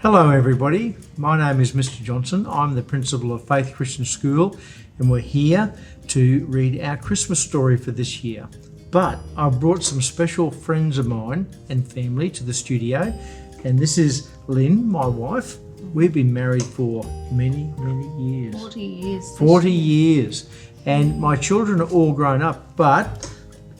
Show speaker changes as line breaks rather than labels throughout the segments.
Hello everybody, my name is Mr. Johnston. I'm the principal of Faith Christian School and we're here to read our Christmas story for this year. But I've brought some special friends of mine and family to the studio, and this is Lynn, my wife. We've been married for many years.
40 years.
40 years. And my children are all grown up, but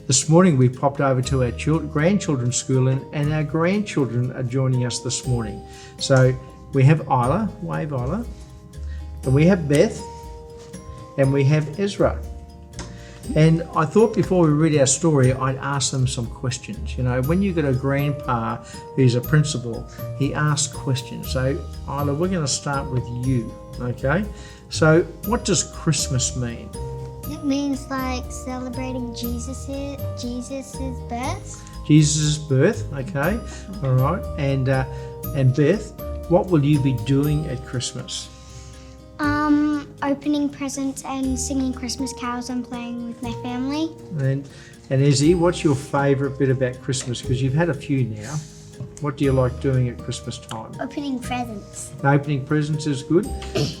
this morning we popped over to our grandchildren's school and our grandchildren are joining us this morning. So we have Isla, wave Isla, and we have Beth, and we have Ezra. And I thought before we read our story, I'd ask them some questions. You know, when you got a grandpa who's a principal, he asks questions. So Isla, we're going to start with you, okay? So what does Christmas mean?
It means like celebrating Jesus' birth.
Jesus' birth, okay, all right. And Beth, what will you be doing at Christmas?
Opening presents and singing Christmas carols and playing with my family.
And Izzy, what's your favourite bit about Christmas? Because you've had a few now. What do you like doing at Christmas time?
Opening presents.
Opening presents is good.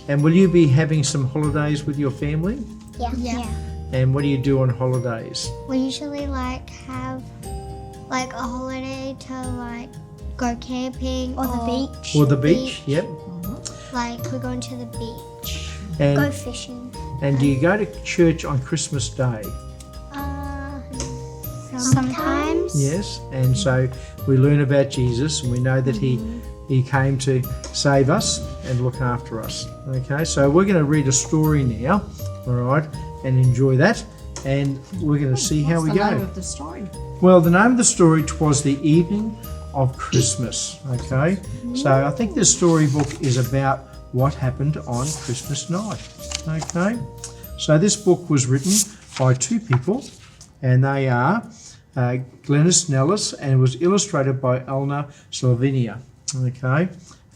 And will you be having some holidays with your family?
Yeah.
And what do you do on holidays?
We usually have a holiday to go camping or the beach.
Or the beach, yep.
We're going to the beach.
And,
go fishing.
And do you go to church on Christmas Day?
Sometimes.
Yes, and so we learn about Jesus and we know that he came to save us and look after us. Okay, so we're going to read a story now, all right, and enjoy that, and we're going to see how we go.
What's the name of the story?
Well, the name of the story, Twas the Evening of Christmas, okay? So I think this storybook is about what happened on Christmas night, okay? So this book was written by two people, and they are Glenys, Nellist, and it was illustrated by Elena, Selivanova, okay?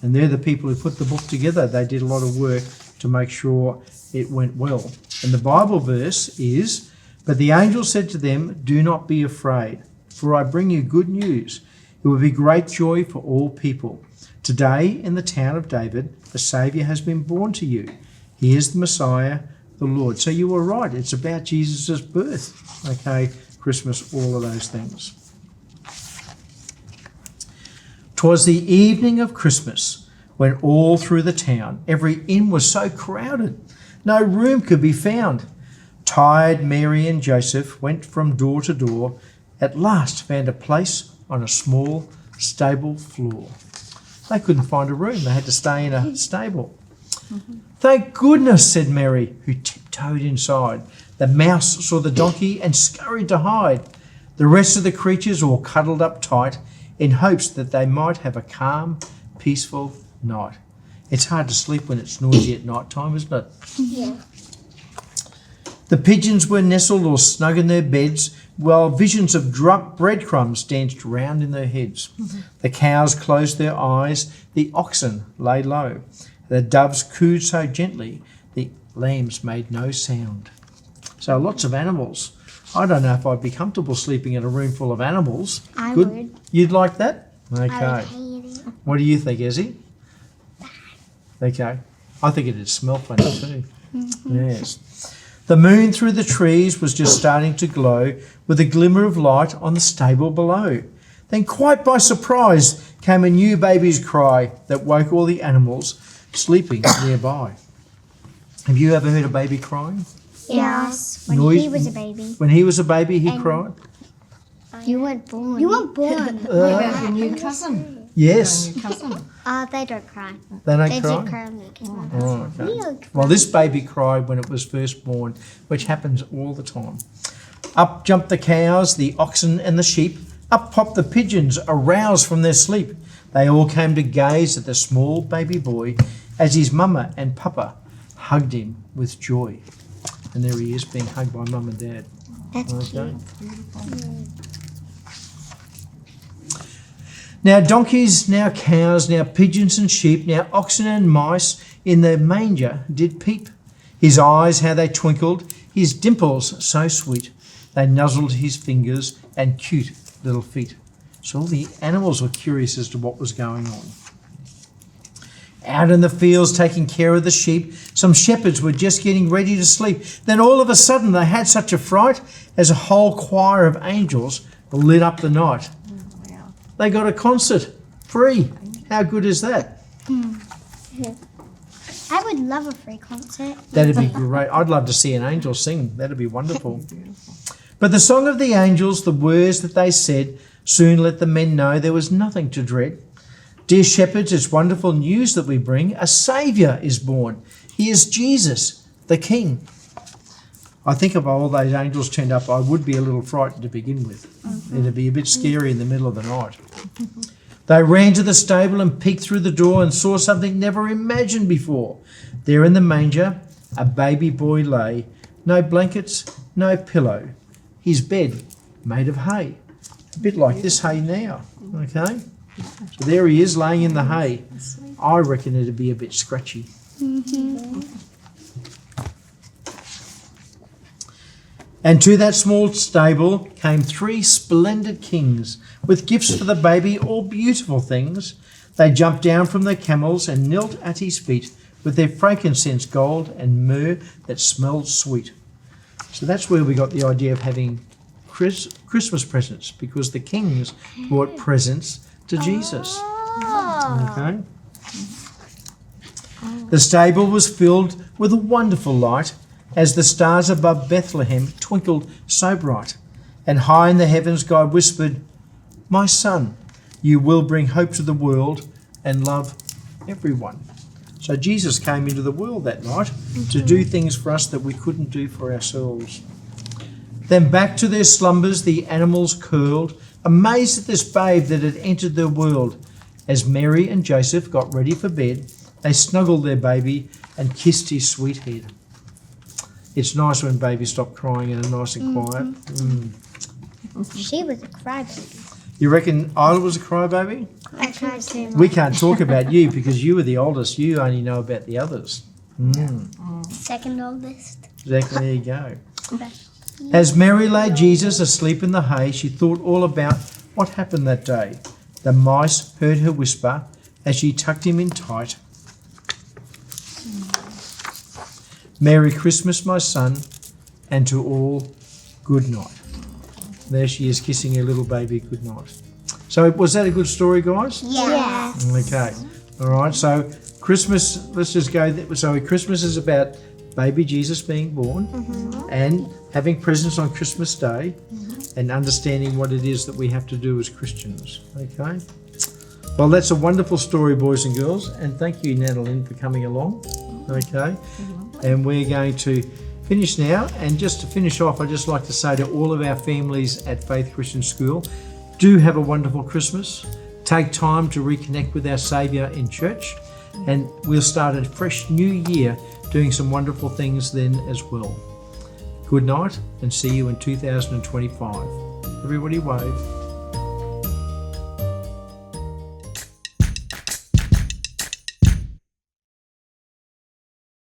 And they're the people who put the book together. They did a lot of work to make sure it went well. And the Bible verse is, "But the angel said to them, 'Do not be afraid, for I bring you good news. It will be great joy for all people. Today in the town of David, a Saviour has been born to you. He is the Messiah, the Lord.'" So you were right. It's about Jesus' birth. Okay, Christmas, all of those things. "'Twas the evening of Christmas, when all through the town every inn was so crowded, no room could be found. Tired Mary and Joseph went from door to door, at last found a place on a small stable floor." They couldn't find a room. They had to stay in a stable. "Thank goodness," said Mary, who tiptoed inside. "The mouse saw the donkey and scurried to hide. The rest of the creatures all cuddled up tight in hopes that they might have a calm, peaceful night." It's hard to sleep when it's noisy at night time, isn't it?
Yeah.
"The pigeons were nestled all snug in their beds, while visions of breadcrumbs danced round in their heads. The cows closed their eyes, the oxen lay low. The doves cooed so gently, the lambs made no sound." So lots of animals. I don't know if I'd be comfortable sleeping in a room full of animals.
I
Good?
would.
You'd like that? Okay.
I would hate it.
What do you think, Ezzy? Okay. I think it'd smell funny too. Yes. "The moon through the trees was just starting to glow with a glimmer of light on the stable below. Then quite by surprise came a new baby's cry that woke all the animals sleeping nearby." Have you ever heard a baby crying?
Yes. When
Noise-
he was a baby.
When he was a baby, he cried?
You weren't born. You weren't born.
What about your new cousin?
Yes.
Your new cousin?
They don't cry.
They don't
They
cry?
do cry when they come out.
Oh, okay.
We don't cry.
Well, this baby cried when it was first born, which happens all the time. Up jumped the cows, the oxen and the sheep. Up popped the pigeons, aroused from their sleep. They all came to gaze at the small baby boy as his mama and papa hugged him with joy. And there he is being hugged by mum and dad.
That's
Okay.
cute.
Now donkeys, now cows, now pigeons and sheep, now oxen and mice in the manger did peep. His eyes, how they twinkled, his dimples so sweet. They nuzzled his fingers and cute little feet. So all the animals were curious as to what was going on. out in the fields taking care of the sheep. Some shepherds were just getting ready to sleep. Then all of a sudden they had such a fright as a whole choir of angels lit up the night.
Wow.
They got a concert free. How good is that?
I would love a free concert.
That'd be great. I'd love to see an angel sing. That'd be wonderful. But the song of the angels, the words that they said, soon let the men know there was nothing to dread. Dear shepherds, it's wonderful news that we bring. A Saviour is born. He is Jesus, the King. I think if all those angels turned up, I would be a little frightened to begin with. It'd be a bit scary in the middle of the night. They ran to the stable and peeked through the door and saw something never imagined before. There in the manger, a baby boy lay. No blankets, no pillow. His bed made of hay. A bit like this hay now, okay? So there he is laying in the hay. I reckon it'd be a bit scratchy. And to that small stable came 3 splendid kings with gifts for the baby, all beautiful things. They jumped down from their camels and knelt at his feet with their frankincense, gold and myrrh that smelled sweet. So that's where we got the idea of having Christmas presents, because the kings brought presents to Jesus. Okay. The stable was filled with a wonderful light as the stars above Bethlehem twinkled so bright. And high in the heavens God whispered, "My son, you will bring hope to the world and love everyone." So Jesus came into the world that night to do things for us that we couldn't do for ourselves. Then back to their slumbers the animals curled, amazed at this babe that had entered their world. As Mary and Joseph got ready for bed, they snuggled their baby and kissed his sweet head. It's nice when babies stop crying and are nice and quiet.
She was a crybaby.
You reckon Isla was a crybaby?
I cried too much.
We can't talk about you because you were the oldest. You only know about the others.
Second oldest.
Exactly, there you go. As Mary lay Jesus asleep in the hay, she thought all about what happened that day. The mice heard her whisper as she tucked him in tight. Merry Christmas, my son, and to all, good night. There she is kissing her little baby good night. So was that a good story, guys?
Yeah.
Okay. All right. So Christmas, let's just go. So Christmas is about baby Jesus being born and having presents on Christmas Day and understanding what it is that we have to do as Christians. Okay. Well, that's a wonderful story, boys and girls. And thank you, Natalie, for coming along. Okay. And we're going to finish now. And just to finish off, I'd just like to say to all of our families at Faith Christian School, do have a wonderful Christmas. Take time to reconnect with our Saviour in church. And we'll start a fresh new year doing some wonderful things then as well. Good night and see you in 2025. Everybody wave.